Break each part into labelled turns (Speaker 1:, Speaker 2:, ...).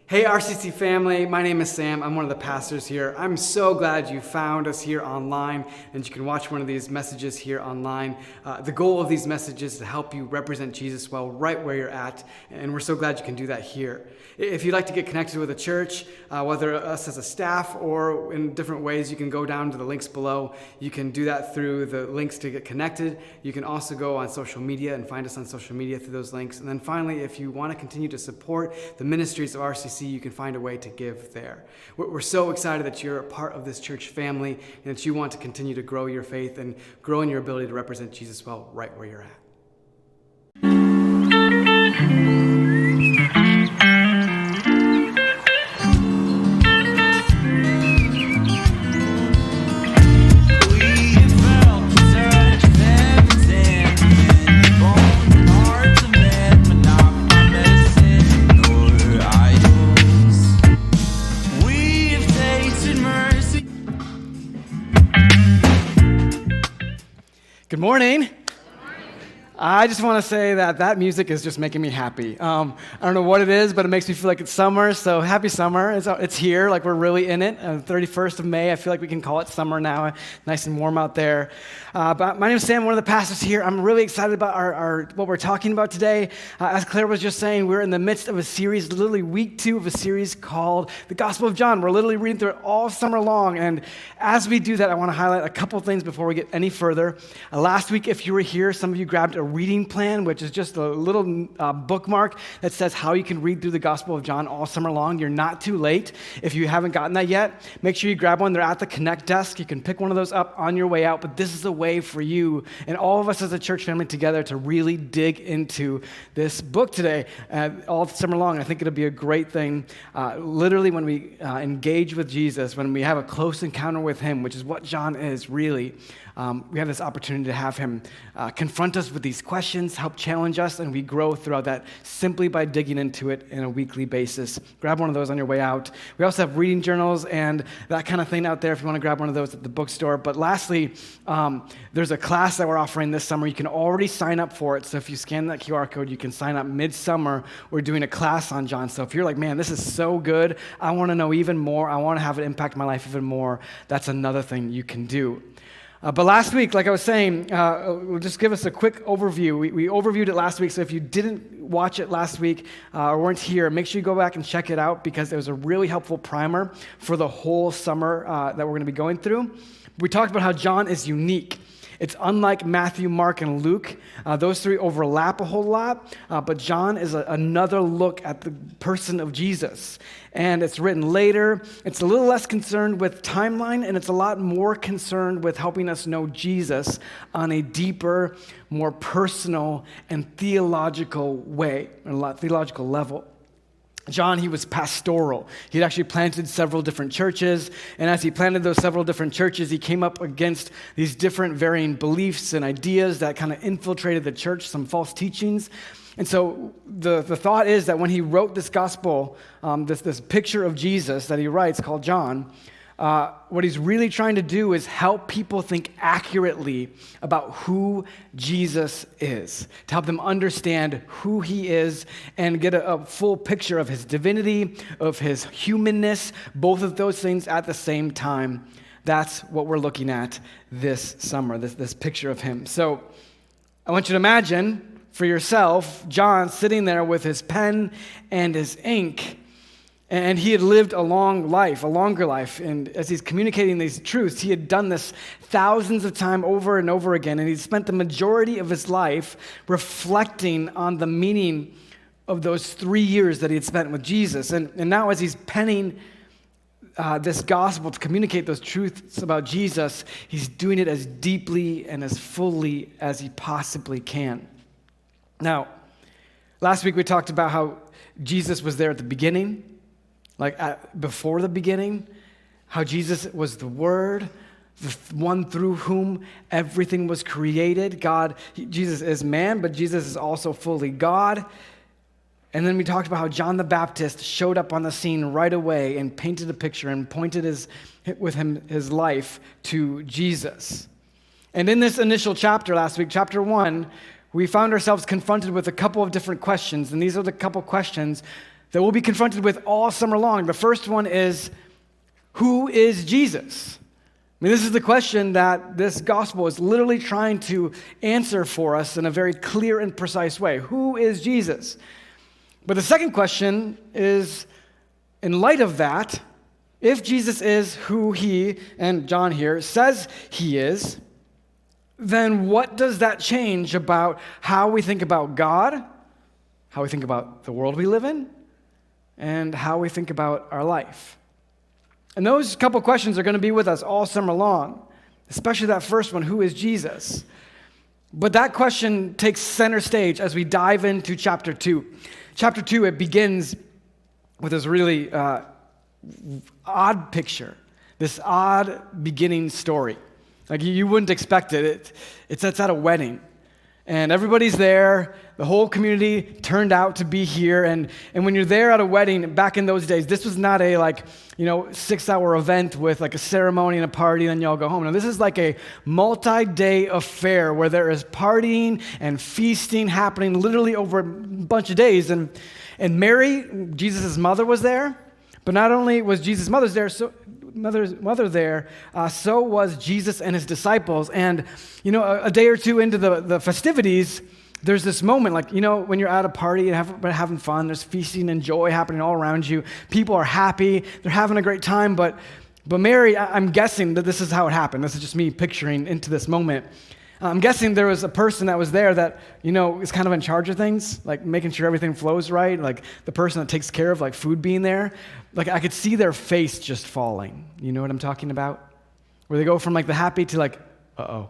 Speaker 1: Hey RCC family, my name is Sam. I'm one of the pastors here. I'm so glad you found us here online and you can watch one of these messages here online. The goal of these messages is to help you represent Jesus well right where you're at, and we're so glad you can do that here. If you'd like to get connected with a church, whether us as a staff or in different ways, you can go down to the links below. You can do that through the links to get connected. You can also go on social media and find us on social media through those links. And then finally, if you want to continue to support the ministries of RCC, you can find a way to give there. We're so excited that you're a part of this church family and that you want to continue to grow your faith and grow in your ability to represent Jesus well right where you're at. Good morning. I just want to say that music is just making me happy. I don't know what it is, but it makes me feel like it's summer, so happy summer. It's here, like we're really in it. 31st of May, I feel like we can call it summer now. Nice and warm out there. But my name is Sam, one of the pastors here. I'm really excited about our what we're talking about today. As Claire was just saying, we're in the midst of a series, literally week 2 of a series called The Gospel of John. We're literally reading through it all summer long, and as we do that, I want to highlight a couple things before we get any further. Last week, if you were here, some of you grabbed a reading plan, which is just a little bookmark that says how you can read through the Gospel of John all summer long. You're not too late. If you haven't gotten that yet, make sure you grab one. They're at the Connect desk. You can pick one of those up on your way out, but this is a way for you and all of us as a church family together to really dig into this book today all summer long. I think it'll be a great thing. Literally, when we engage with Jesus, when we have a close encounter with him, which is what John is really, we have this opportunity to have him confront us with these questions, help challenge us, and we grow throughout that simply by digging into it on a weekly basis. Grab one of those on your way out. We also have reading journals and that kind of thing out there if you want to grab one of those at the bookstore. But lastly, there's a class that we're offering this summer. You can already sign up for it. So if you scan that QR code, you can sign up midsummer. We're doing a class on John. So if you're like, man, this is so good, I want to know even more, I want to have it impact my life even more, that's another thing you can do. But last week, like I was saying, we'll just give us a quick overview. We overviewed it last week, so if you didn't watch it last week or weren't here, make sure you go back and check it out because it was a really helpful primer for the whole summer that we're going to be going through. We talked about how John is unique. It's unlike Matthew, Mark, and Luke. Those three overlap a whole lot, but John is another look at the person of Jesus. And it's written later. It's a little less concerned with timeline, and it's a lot more concerned with helping us know Jesus on a deeper, more personal, and theological way, on a theological level. John, he was pastoral. He'd actually planted several different churches, and as he planted those several different churches, he came up against these different varying beliefs and ideas that kind of infiltrated the church, some false teachings. And so the thought is that when he wrote this gospel, this picture of Jesus that he writes called John, what he's really trying to do is help people think accurately about who Jesus is, to help them understand who he is and get a full picture of his divinity, of his humanness, both of those things at the same time. That's what we're looking at this summer, this picture of him. So I want you to imagine for yourself, John sitting there with his pen and his ink. And he had lived a longer life. And as he's communicating these truths, he had done this thousands of times over and over again. And he'd spent the majority of his life reflecting on the meaning of those 3 years that he had spent with Jesus. And now as he's penning this gospel to communicate those truths about Jesus, he's doing it as deeply and as fully as he possibly can. Now, last week we talked about how Jesus was there at the beginning, before the beginning, how Jesus was the Word, the one through whom everything was created. Jesus is man, but Jesus is also fully God. And then we talked about how John the Baptist showed up on the scene right away and painted a picture and pointed his life to Jesus. And in this initial chapter last week, chapter 1, we found ourselves confronted with a couple of different questions, and these are the couple questions that we'll be confronted with all summer long. The first one is, who is Jesus? I mean, this is the question that this gospel is literally trying to answer for us in a very clear and precise way. Who is Jesus? But the second question is, in light of that, if Jesus is who he, and John here, says he is, then what does that change about how we think about God, how we think about the world we live in, and how we think about our life? And those couple questions are going to be with us all summer long, especially that first one, who is Jesus? But that question takes center stage as we dive into chapter 2. Chapter 2, it begins with this really odd picture, this odd beginning story. Like you wouldn't expect it. It's at a wedding. And everybody's there. The whole community turned out to be here. And when you're there at a wedding, back in those days, this was not a 6-hour event with like a ceremony and a party, and then y'all go home. No, this is like a multi-day affair where there is partying and feasting happening literally over a bunch of days. And Mary, Jesus' mother, was there. But not only was Jesus' mother there, so was Jesus and his disciples. And, a day or two into the festivities, there's this moment, when you're at a party and having fun, there's feasting and joy happening all around you. People are happy. They're having a great time. But Mary, I'm guessing that this is how it happened. This is just me picturing into this moment. I'm guessing there was a person that was there that, is kind of in charge of things, like making sure everything flows right, like the person that takes care of like food being there. Like I could see their face just falling. You know what I'm talking about? Where they go from like the happy to like, uh-oh.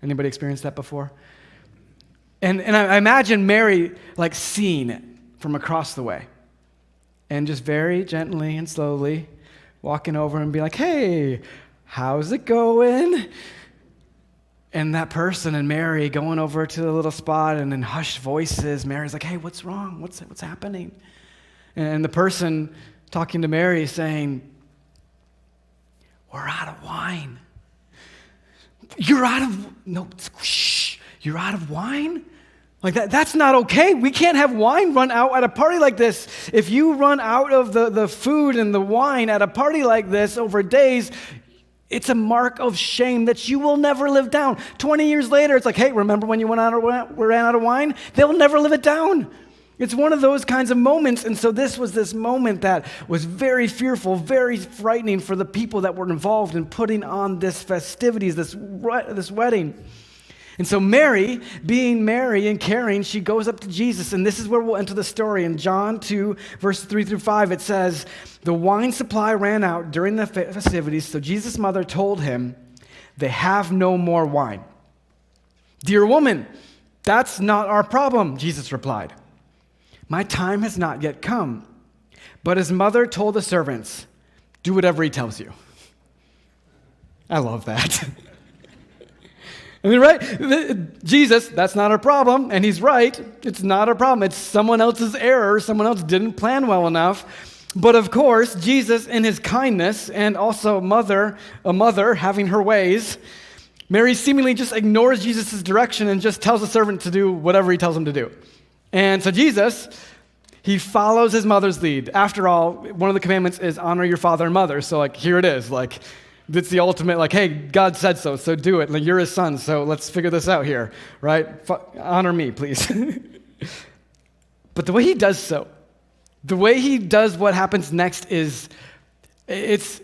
Speaker 1: Anybody experienced that before? And I imagine Mary like seeing it from across the way and just very gently and slowly walking over and be like, hey, how's it going? And that person and Mary going over to the little spot, and in hushed voices, Mary's like, hey, what's wrong? What's happening? And the person talking to Mary saying, we're out of wine. You're out of wine? Like that's not okay. We can't have wine run out at a party like this. If you run out of the food and the wine at a party like this over days, it's a mark of shame that you will never live down. 20 years later, it's like, hey, remember when you ran out of wine? They'll never live it down. It's one of those kinds of moments. And so this was this moment that was very fearful, very frightening for the people that were involved in putting on this festivities, this wedding. And so Mary, being Mary and caring, she goes up to Jesus. And this is where we'll enter the story. In John 2, verses 3 through 5, it says, the wine supply ran out during the festivities, so Jesus' mother told him, they have no more wine. Dear woman, that's not our problem, Jesus replied. My time has not yet come. But his mother told the servants, do whatever he tells you. I love that. I mean, right? Jesus, that's not our problem. And he's right. It's not our problem. It's someone else's error. Someone else didn't plan well enough. But of course, Jesus, in his kindness, and also a mother having her ways, Mary seemingly just ignores Jesus' direction and just tells the servant to do whatever he tells him to do. And so Jesus, he follows his mother's lead. After all, one of the commandments is honor your father and mother. So here it is. It's the ultimate, hey, God said so do it. You're his son, so let's figure this out here, right? Honor me, please. But the way he does so, the way he does what happens next is, it's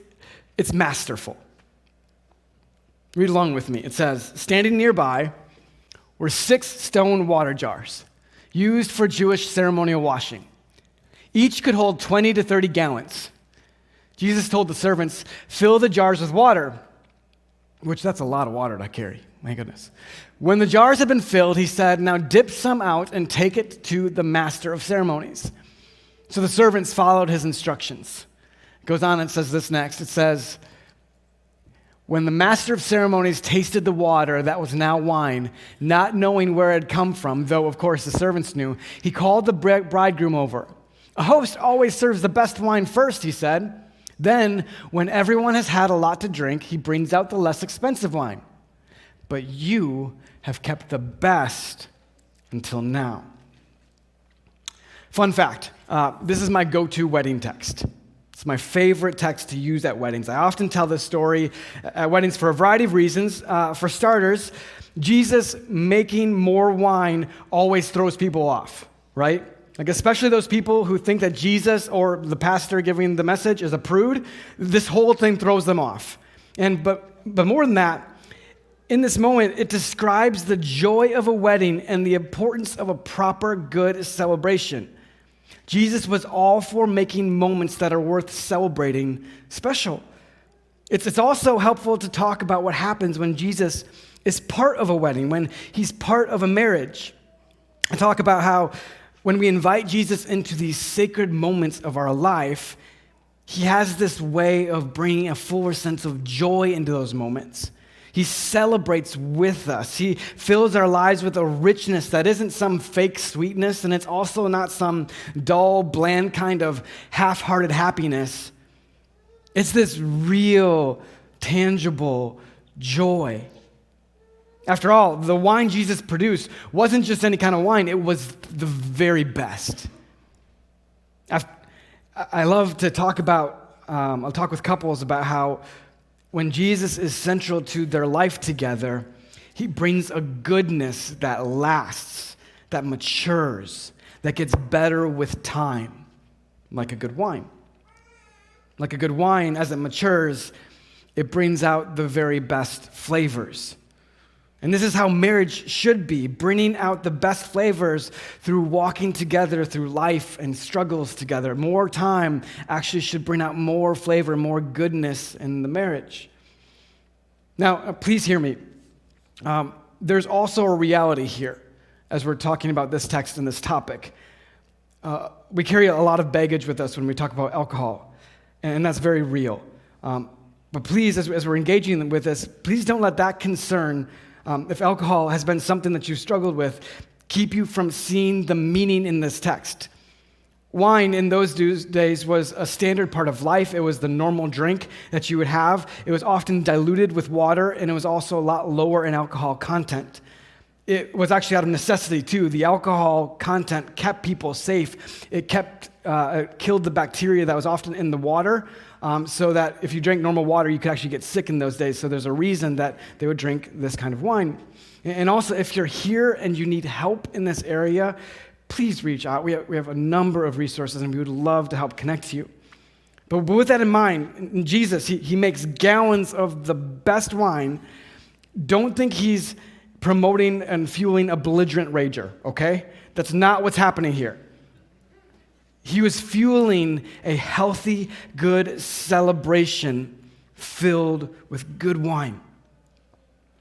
Speaker 1: masterful. Read along with me. It says, standing nearby were 6 stone water jars used for Jewish ceremonial washing. Each could hold 20 to 30 gallons. Jesus told the servants, fill the jars with water, which that's a lot of water to carry. My goodness. When the jars had been filled, he said, now dip some out and take it to the master of ceremonies. So the servants followed his instructions. It goes on and says this next. It says, when the master of ceremonies tasted the water that was now wine, not knowing where it had come from, though of course the servants knew, he called the bridegroom over. A host always serves the best wine first, he said. Then, when everyone has had a lot to drink, he brings out the less expensive wine. But you have kept the best until now. Fun fact, this is my go-to wedding text. It's my favorite text to use at weddings. I often tell this story at weddings for a variety of reasons. For starters, Jesus making more wine always throws people off, right? Like especially those people who think that Jesus or the pastor giving the message is a prude. This whole thing throws them off. But more than that, in this moment, it describes the joy of a wedding and the importance of a proper, good celebration. Jesus was all for making moments that are worth celebrating special. It's also helpful to talk about what happens when Jesus is part of a wedding, when he's part of a marriage. I talk about how when we invite Jesus into these sacred moments of our life, he has this way of bringing a fuller sense of joy into those moments. He celebrates with us. He fills our lives with a richness that isn't some fake sweetness, and it's also not some dull, bland kind of half-hearted happiness. It's this real, tangible joy. After all, the wine Jesus produced wasn't just any kind of wine. It was the very best. I love to talk about, I'll talk with couples about how when Jesus is central to their life together, he brings a goodness that lasts, that matures, that gets better with time, like a good wine. Like a good wine, as it matures, it brings out the very best flavors. And this is how marriage should be, bringing out the best flavors through walking together through life and struggles together. More time actually should bring out more flavor, more goodness in the marriage. Now, please hear me. There's also a reality here as we're talking about this text and this topic. We carry a lot of baggage with us when we talk about alcohol, and that's very real. But please, as we're engaging with this, please don't let that concern, if alcohol has been something that you've struggled with, keep you from seeing the meaning in this text. Wine in those days was a standard part of life. It was the normal drink that you would have. It was often diluted with water, and it was also a lot lower in alcohol content. It was actually out of necessity, too. The alcohol content kept people safe. It killed the bacteria that was often in the water, so that if you drank normal water, you could actually get sick in those days. So there's a reason that they would drink this kind of wine. And also, if you're here and you need help in this area, please reach out. We have a number of resources, and we would love to help connect you. But with that in mind, Jesus, he makes gallons of the best wine. Don't think he's promoting and fueling a belligerent rager, okay? That's not what's happening here. He was fueling a healthy, good celebration filled with good wine.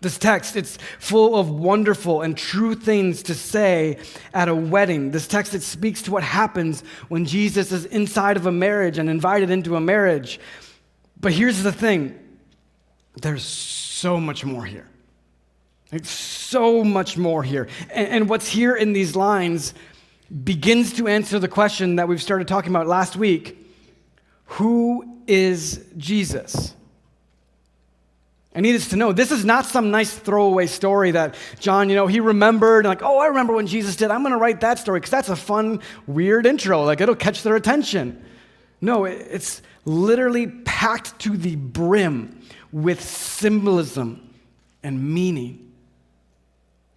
Speaker 1: This text, it's full of wonderful and true things to say at a wedding. This text, it speaks to what happens when Jesus is inside of a marriage and invited into a marriage. But here's the thing. There's so much more here. Like, so much more here. And what's here in these lines begins to answer the question that we've started talking about last week. Who is Jesus? I need us to know this is not some nice throwaway story that John, he remembered, like, oh, I remember when Jesus did. I'm going to write that story because that's a fun, weird intro. Like, it'll catch their attention. No, it's literally packed to the brim with symbolism and meaning.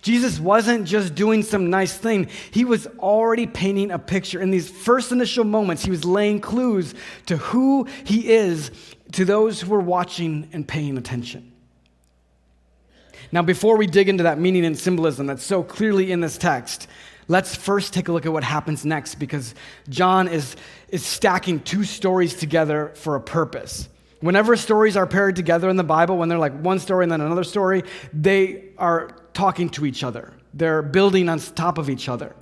Speaker 1: Jesus wasn't just doing some nice thing. He was already painting a picture. In these first initial moments, he was laying clues to who he is to those who were watching and paying attention. Now, before we dig into that meaning and symbolism that's so clearly in this text, let's first take a look at what happens next, because John is stacking two stories together for a purpose. Whenever stories are paired together in the Bible, when they're like one story and then another story, they are talking to each other. They're building on top of each other.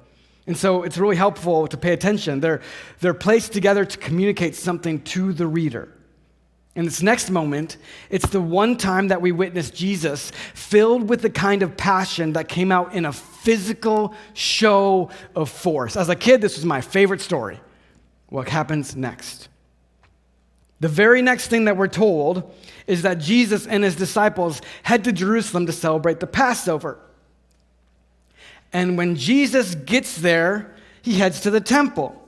Speaker 1: And so it's really helpful to pay attention. They're placed together to communicate something to the reader. In this next moment, it's the one time that we witness Jesus filled with the kind of passion that came out in a physical show of force. As a kid, this was my favorite story. What happens next? The very next thing that we're told is that Jesus and his disciples head to Jerusalem to celebrate the Passover. And when Jesus gets there, he heads to the temple.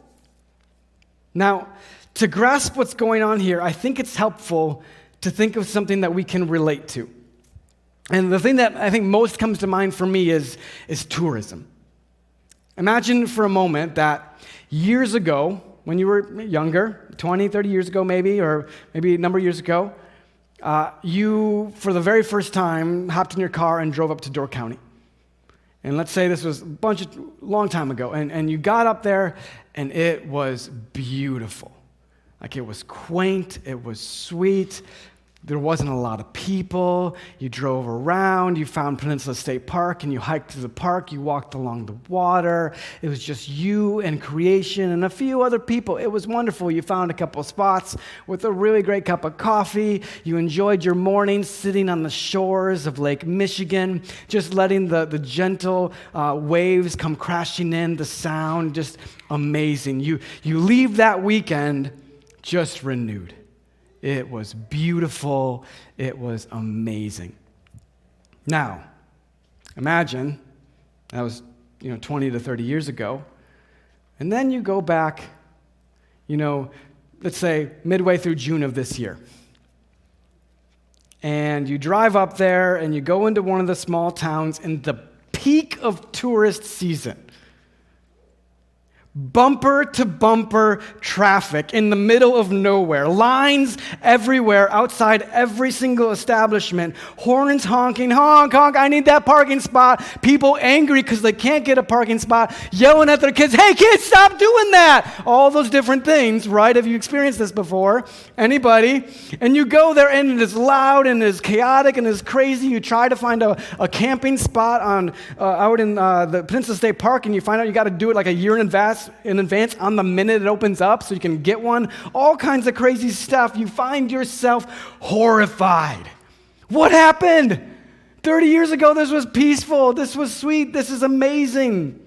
Speaker 1: Now, to grasp what's going on here, I think it's helpful to think of something that we can relate to. And the thing that I think most comes to mind for me is tourism. Imagine for a moment that years ago, when you were younger, 20, 30 years ago maybe, or maybe a number of years ago, you, for the very first time, hopped in your car and drove up to Door County. And let's say this was long time ago, and you got up there, and it was beautiful. Like, it was quaint, it was sweet. There wasn't a lot of people. You drove around, you found Peninsula State Park, and you hiked through the park, you walked along the water. It was just you and creation and a few other people. It was wonderful. You found a couple of spots with a really great cup of coffee. You enjoyed your morning sitting on the shores of Lake Michigan, just letting the gentle waves come crashing in, the sound, just amazing. You leave that weekend just renewed. It was beautiful. It was amazing. Now, imagine that was 20 to 30 years ago, and then you go back, let's say midway through June of this year, and you drive up there and you go into one of the small towns in the peak of tourist season. Bumper to bumper traffic in the middle of nowhere. Lines everywhere outside every single establishment. Horns honking, honk, honk, I need that parking spot. People angry because they can't get a parking spot, yelling at their kids, hey kids, stop doing that. All those different things, right? Have you experienced this before? Anybody? And you go there and it is loud and it is chaotic and it is crazy. You try to find a camping spot out in the Peninsula State Park, and you find out you got to do it like a year in advance on the minute it opens up so you can get one. All kinds of crazy stuff. You find yourself horrified. What happened? 30 years ago, this was peaceful. This was sweet. This is amazing.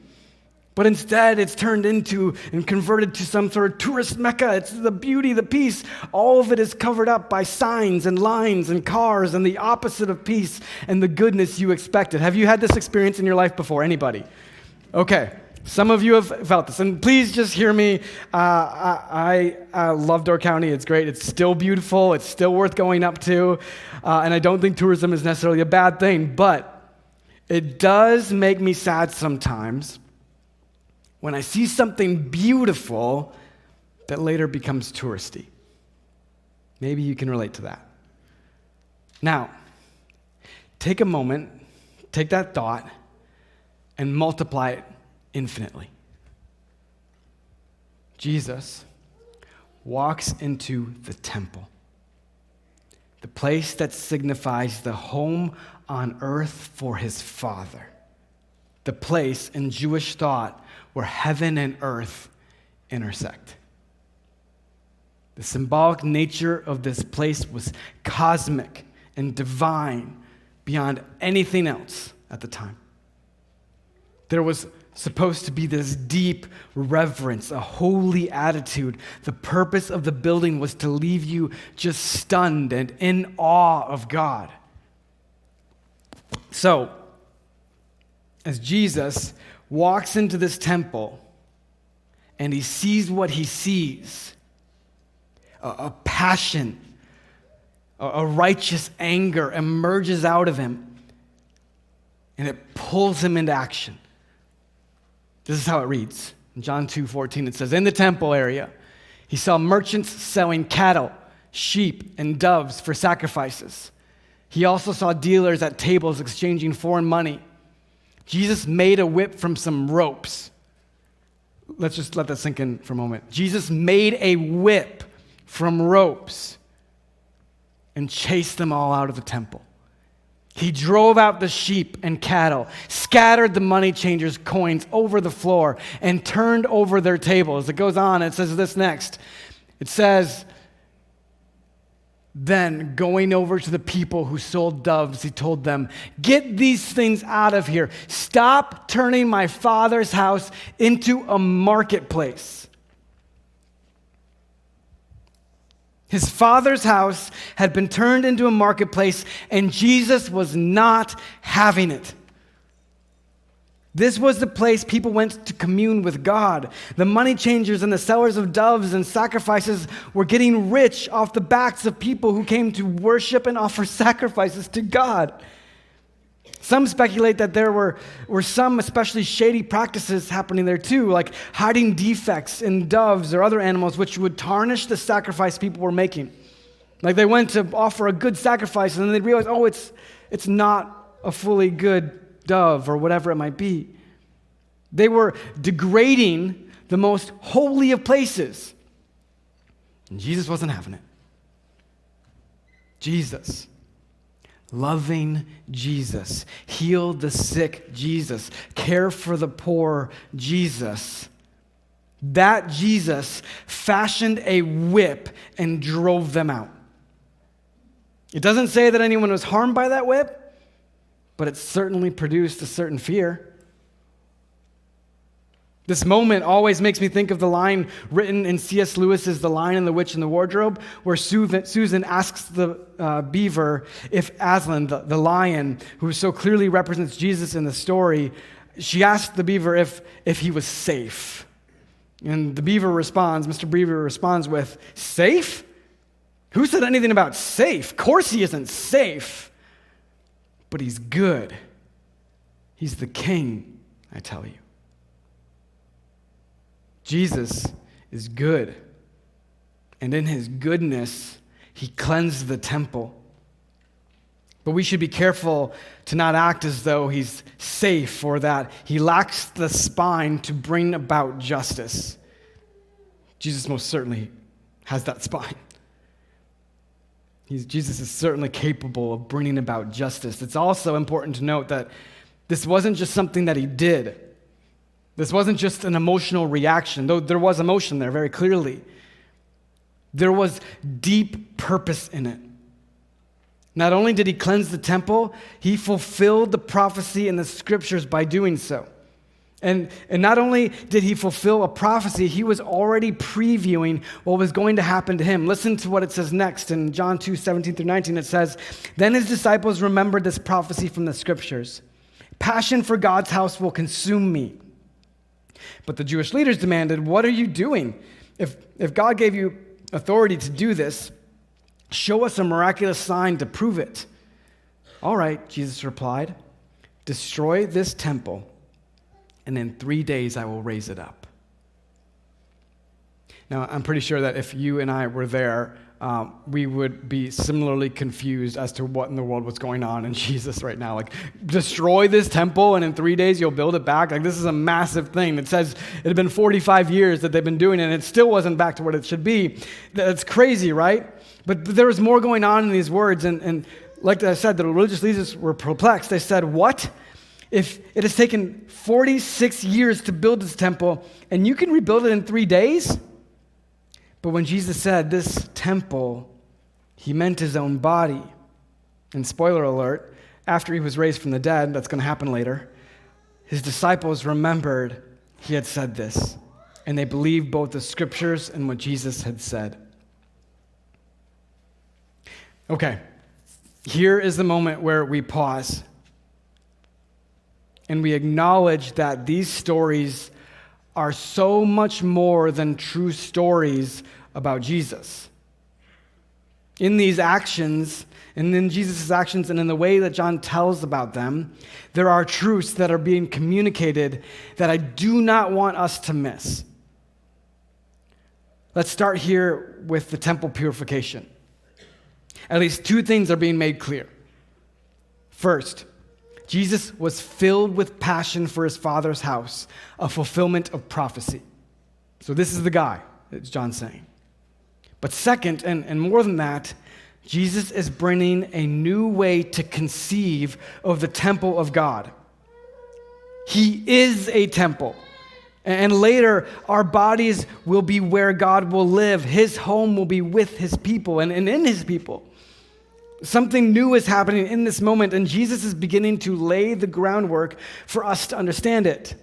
Speaker 1: But instead, it's turned into and converted to some sort of tourist mecca. It's the beauty, the peace. All of it is covered up by signs and lines and cars and the opposite of peace and the goodness you expected. Have you had this experience in your life before? Anybody? Okay. Some of you have felt this, and please just hear me. I love Door County. It's great. It's still beautiful. It's still worth going up to, and I don't think tourism is necessarily a bad thing, but it does make me sad sometimes when I see something beautiful that later becomes touristy. Maybe you can relate to that. Now, take a moment, take that thought, and multiply it infinitely. Jesus walks into the temple, the place that signifies the home on earth for his Father, the place in Jewish thought where heaven and earth intersect. The symbolic nature of this place was cosmic and divine beyond anything else at the time. There was supposed to be this deep reverence, a holy attitude. The purpose of the building was to leave you just stunned and in awe of God. So, as Jesus walks into this temple and he sees what he sees, a passion, a righteous anger emerges out of him, and it pulls him into action. This is how it reads. In John 2:14, it says, in the temple area, he saw merchants selling cattle, sheep, and doves for sacrifices. He also saw dealers at tables exchanging foreign money. Jesus made a whip from some ropes. Let's just let that sink in for a moment. Jesus made a whip from ropes and chased them all out of the temple. He drove out the sheep and cattle, scattered the money changers' coins over the floor, and turned over their tables. It goes on, it says this next. It says, then going over to the people who sold doves, he told them, get these things out of here. Stop turning my Father's house into a marketplace. His Father's house had been turned into a marketplace, and Jesus was not having it. This was the place people went to commune with God. The money changers and the sellers of doves and sacrifices were getting rich off the backs of people who came to worship and offer sacrifices to God. Some speculate that there were some especially shady practices happening there too, like hiding defects in doves or other animals which would tarnish the sacrifice people were making. Like they went to offer a good sacrifice and then they'd realize, oh, it's not a fully good dove or whatever it might be. They were degrading the most holy of places. And Jesus wasn't having it. Jesus, loving Jesus, heal the sick Jesus, care for the poor Jesus. That Jesus fashioned a whip and drove them out. It doesn't say that anyone was harmed by that whip, but it certainly produced a certain fear. This moment always makes me think of the line written in C.S. Lewis's The Lion and the Witch and the Wardrobe, where Susan asks the beaver if Aslan, the lion, who so clearly represents Jesus in the story, she asked the beaver if he was safe. And the beaver responds, Mr. Beaver responds with, safe? Who said anything about safe? Of course he isn't safe. But he's good. He's the king, I tell you. Jesus is good. And in his goodness, he cleansed the temple. But we should be careful to not act as though he's safe or that he lacks the spine to bring about justice. Jesus most certainly has that spine. Jesus is certainly capable of bringing about justice. It's also important to note that this wasn't just something that he did. This wasn't just an emotional reaction, though there was emotion there very clearly. There was deep purpose in it. Not only did he cleanse the temple, he fulfilled the prophecy in the scriptures by doing so. And not only did he fulfill a prophecy, he was already previewing what was going to happen to him. Listen to what it says next in John 2:17-19. It says, "Then his disciples remembered this prophecy from the scriptures. Passion for God's house will consume me." But the Jewish leaders demanded, "What are you doing? If God gave you authority to do this, show us a miraculous sign to prove it." "All right," Jesus replied, "destroy this temple, and in 3 days I will raise it up." Now, I'm pretty sure that if you and I were there, we would be similarly confused as to what in the world was going on in Jesus right now. Like, destroy this temple, and in 3 days you'll build it back? Like, this is a massive thing. It says it had been 45 years that they've been doing it, and it still wasn't back to what it should be. That's crazy, right? But there was more going on in these words, and like I said, the religious leaders were perplexed. They said, "What? If it has taken 46 years to build this temple, and you can rebuild it in 3 days?" But when Jesus said this temple, he meant his own body. And spoiler alert, after he was raised from the dead, that's going to happen later, his disciples remembered he had said this, and they believed both the scriptures and what Jesus had said. Okay, here is the moment where we pause and we acknowledge that these stories are so much more than true stories about Jesus. In these actions, and in Jesus' actions, and in the way that John tells about them, there are truths that are being communicated that I do not want us to miss. Let's start here with the temple purification. At least two things are being made clear. First, Jesus was filled with passion for his Father's house, a fulfillment of prophecy. So this is the guy, it's John saying. But second, and more than that, Jesus is bringing a new way to conceive of the temple of God. He is a temple. And later, our bodies will be where God will live. His home will be with his people and in his people. Something new is happening in this moment, and Jesus is beginning to lay the groundwork for us to understand it.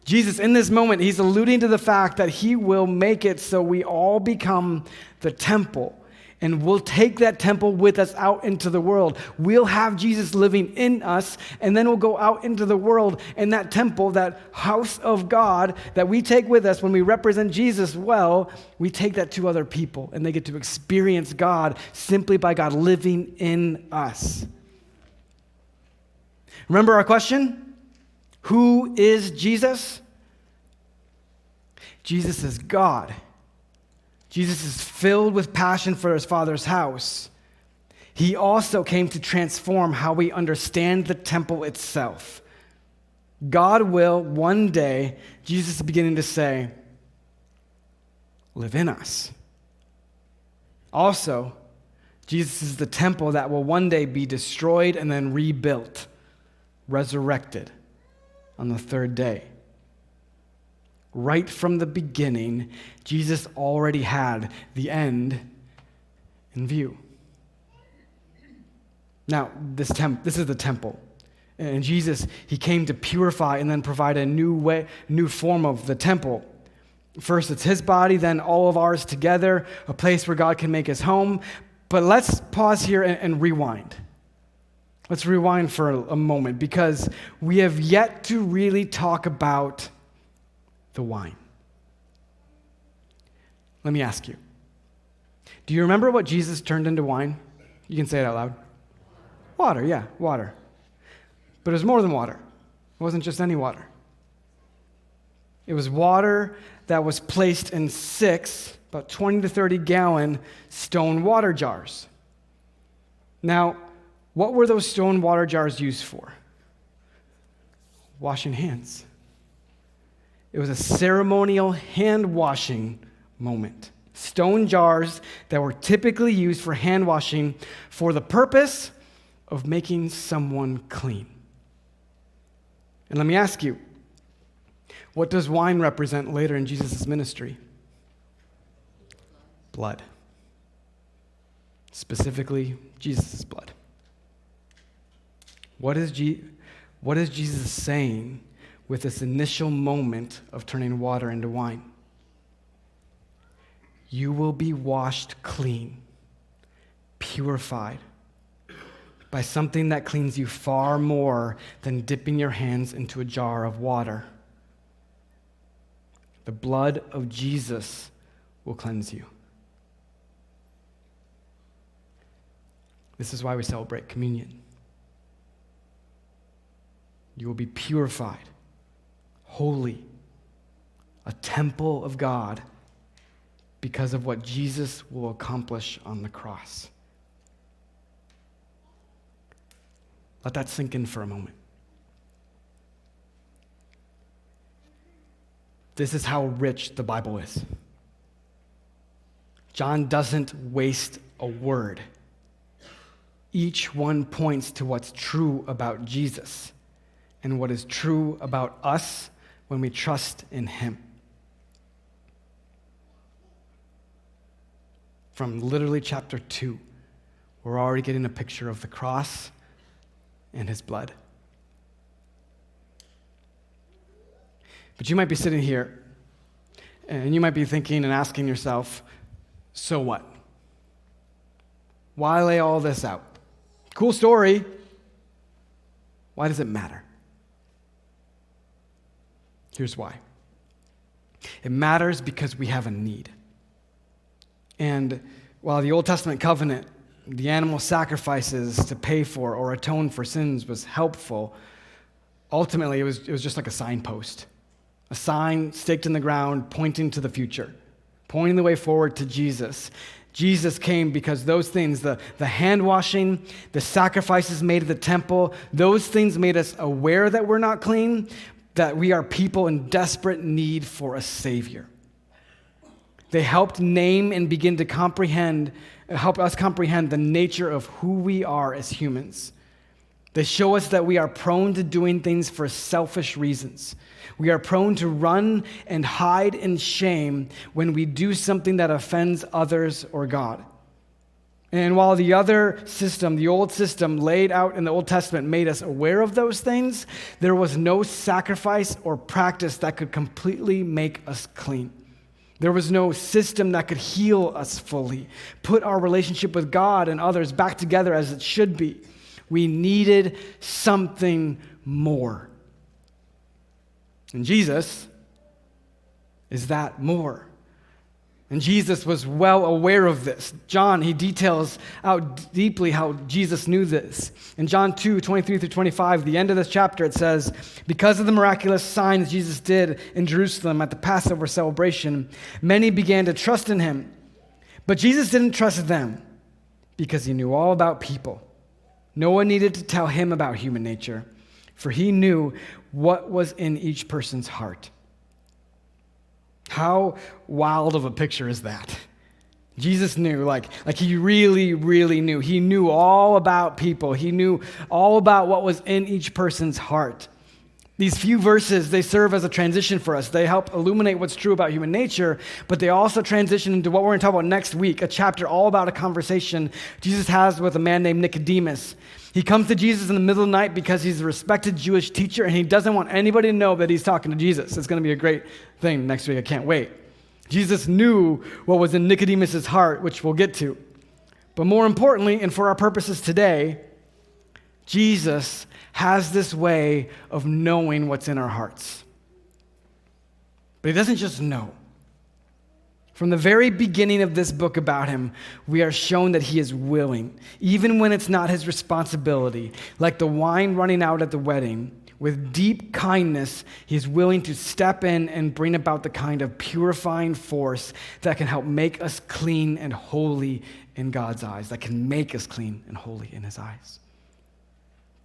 Speaker 1: Jesus, in this moment, he's alluding to the fact that he will make it so we all become the temple And we'll take that temple with us out into the world. We'll have Jesus living in us, and then we'll go out into the world, and that temple, that house of God that we take with us when we represent Jesus well, we take that to other people, and they get to experience God simply by God living in us. Remember our question? Who is Jesus? Jesus is God. Jesus is filled with passion for his Father's house. He also came to transform how we understand the temple itself. God will, one day, Jesus is beginning to say, live in us. Also, Jesus is the temple that will one day be destroyed and then rebuilt, resurrected on the third day. Right from the beginning, Jesus already had the end in view. Now, this is the temple. And Jesus, he came to purify and then provide a new form of the temple. First, it's his body, then all of ours together, a place where God can make his home. But let's pause here and rewind. Let's rewind for a moment, because we have yet to really talk about the wine. Let me ask you, do you remember what Jesus turned into wine? You can say it out loud. Water, yeah, water. But it was more than water. It wasn't just any water. It was water that was placed in 6, about 20 to 30 gallon stone water jars. Now, what were those stone water jars used for? Washing hands. It was a ceremonial hand-washing moment. Stone jars that were typically used for hand washing for the purpose of making someone clean. And let me ask you, what does wine represent later in Jesus' ministry? Blood. Specifically, Jesus' blood. What is Jesus saying with this initial moment of turning water into wine? You will be washed clean, purified by something that cleans you far more than dipping your hands into a jar of water. The blood of Jesus will cleanse you. This is why we celebrate communion. You will be purified, holy, a temple of God, because of what Jesus will accomplish on the cross. Let that sink in for a moment. This is how rich the Bible is. John doesn't waste a word. Each one points to what's true about Jesus and what is true about us when we trust in him. From literally chapter 2, we're already getting a picture of the cross and his blood. But you might be sitting here, and you might be thinking and asking yourself, so what? Why lay all this out? Cool story. Why does it matter? Here's why. It matters because we have a need. And while the Old Testament covenant, the animal sacrifices to pay for or atone for sins was helpful, ultimately it was just like a signpost. A sign staked in the ground pointing to the future, pointing the way forward to Jesus. Jesus came because those things, the hand washing, the sacrifices made at the temple, those things made us aware that we're not clean, that we are people in desperate need for a Savior. They helped name and begin to help us comprehend the nature of who we are as humans. They show us that we are prone to doing things for selfish reasons. We are prone to run and hide in shame when we do something that offends others or God. And while the old system laid out in the Old Testament made us aware of those things, there was no sacrifice or practice that could completely make us clean. There was no system that could heal us fully, put our relationship with God and others back together as it should be. We needed something more. And Jesus is that more. And Jesus was well aware of this. John, he details out deeply how Jesus knew this. In John 2:23-25, the end of this chapter, it says, because of the miraculous signs Jesus did in Jerusalem at the Passover celebration, many began to trust in him. But Jesus didn't trust them because he knew all about people. No one needed to tell him about human nature, for he knew what was in each person's heart. How wild of a picture is that? Jesus knew, like he really, really knew. He knew all about people. He knew all about what was in each person's heart. These few verses, they serve as a transition for us. They help illuminate what's true about human nature, but they also transition into what we're going to talk about next week, a chapter all about a conversation Jesus has with a man named Nicodemus. He comes to Jesus in the middle of the night because he's a respected Jewish teacher, and he doesn't want anybody to know that he's talking to Jesus. It's going to be a great thing next week. I can't wait. Jesus knew what was in Nicodemus' heart, which we'll get to. But more importantly, and for our purposes today, Jesus has this way of knowing what's in our hearts. But he doesn't just know. From the very beginning of this book about him, we are shown that he is willing, even when it's not his responsibility. Like the wine running out at the wedding, with deep kindness, he is willing to step in and bring about the kind of purifying force that can help make us clean and holy in God's eyes, that can make us clean and holy in his eyes.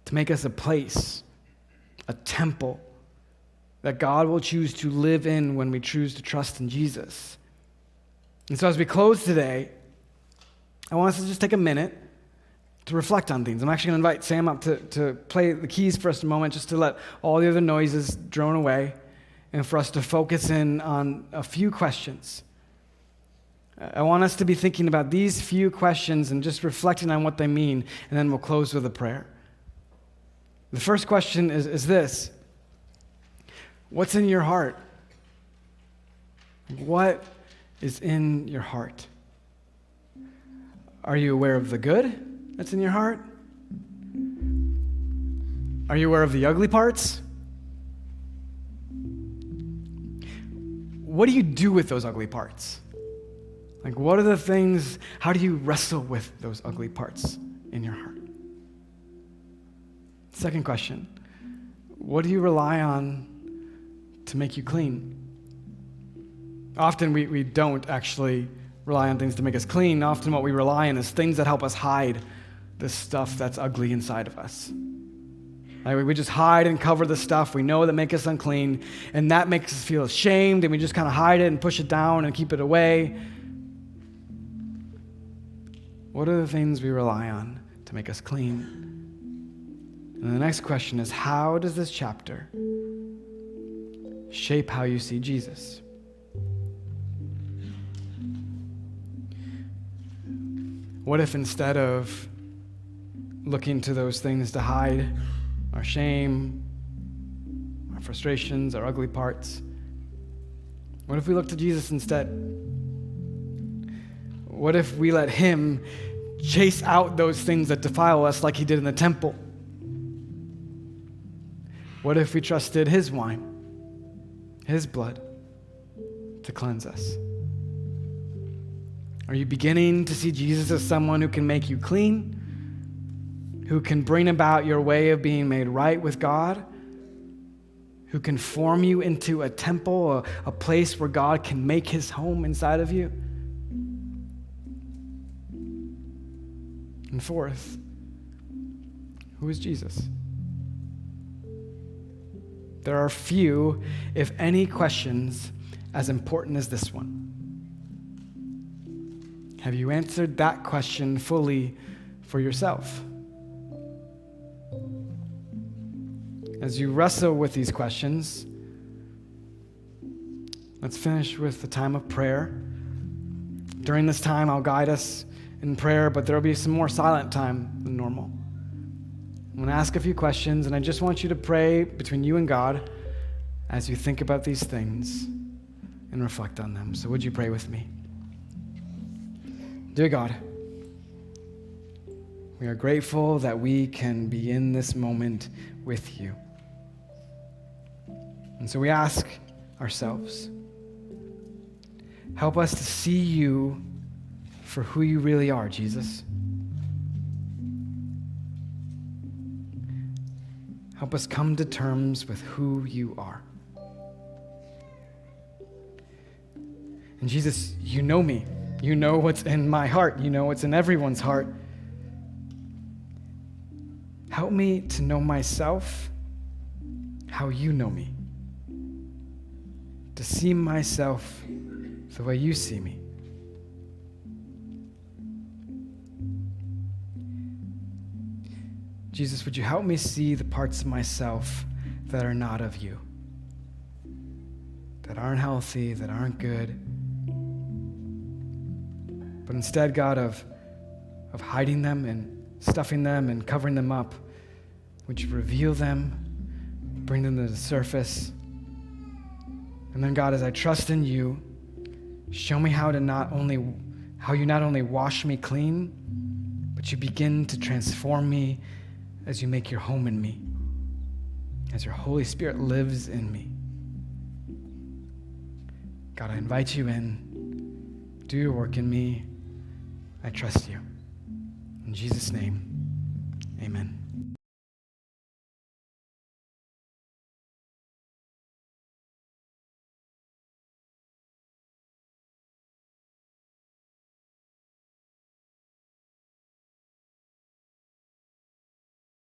Speaker 1: To make us a place, a temple that God will choose to live in when we choose to trust in Jesus. And so as we close today, I want us to just take a minute to reflect on things. I'm actually going to invite Sam up to play the keys for us a moment, just to let all the other noises drone away and for us to focus in on a few questions. I want us to be thinking about these few questions and just reflecting on what they mean, and then we'll close with a prayer. The first question is this: what's in your heart? What is in your heart? Are you aware of the good that's in your heart? Are you aware of the ugly parts? What do you do with those ugly parts? Like, what are the things, how do you wrestle with those ugly parts in your heart? Second question, what do you rely on to make you clean? Often we don't actually rely on things to make us clean. Often what we rely on is things that help us hide the stuff that's ugly inside of us. Like, we just hide and cover the stuff we know that make us unclean, and that makes us feel ashamed, and we just kind of hide it and push it down and keep it away. What are the things we rely on to make us clean? And the next question is, how does this chapter shape how you see Jesus? What if instead of looking to those things to hide our shame, our frustrations, our ugly parts, what if we look to Jesus instead? What if we let him chase out those things that defile us like he did in the temple? What if we trusted his wine, his blood, to cleanse us? Are you beginning to see Jesus as someone who can make you clean, who can bring about your way of being made right with God, who can form you into a temple, a place where God can make his home inside of you? And fourth, who is Jesus? There are few, if any, questions as important as this one. Have you answered that question fully for yourself? As you wrestle with these questions, let's finish with the time of prayer. During this time, I'll guide us in prayer, but there will be some more silent time than normal. I'm going to ask a few questions, and I just want you to pray between you and God as you think about these things. and reflect on them. So would you pray with me? Dear God, we are grateful that we can be in this moment with you. And so we ask ourselves, help us to see you for who you really are, Jesus. Help us come to terms with who you are. And Jesus, you know me. You know what's in my heart. You know what's in everyone's heart. Help me to know myself how you know me. To see myself the way you see me. Jesus, would you help me see the parts of myself that are not of you, that aren't healthy, that aren't good, but instead, God, of hiding them and stuffing them and covering them up, would you reveal them, bring them to the surface? And then, God, as I trust in you, show me how you not only wash me clean, but you begin to transform me as you make your home in me, as your Holy Spirit lives in me. God, I invite you in. Do your work in me. I trust you. In Jesus' name, amen.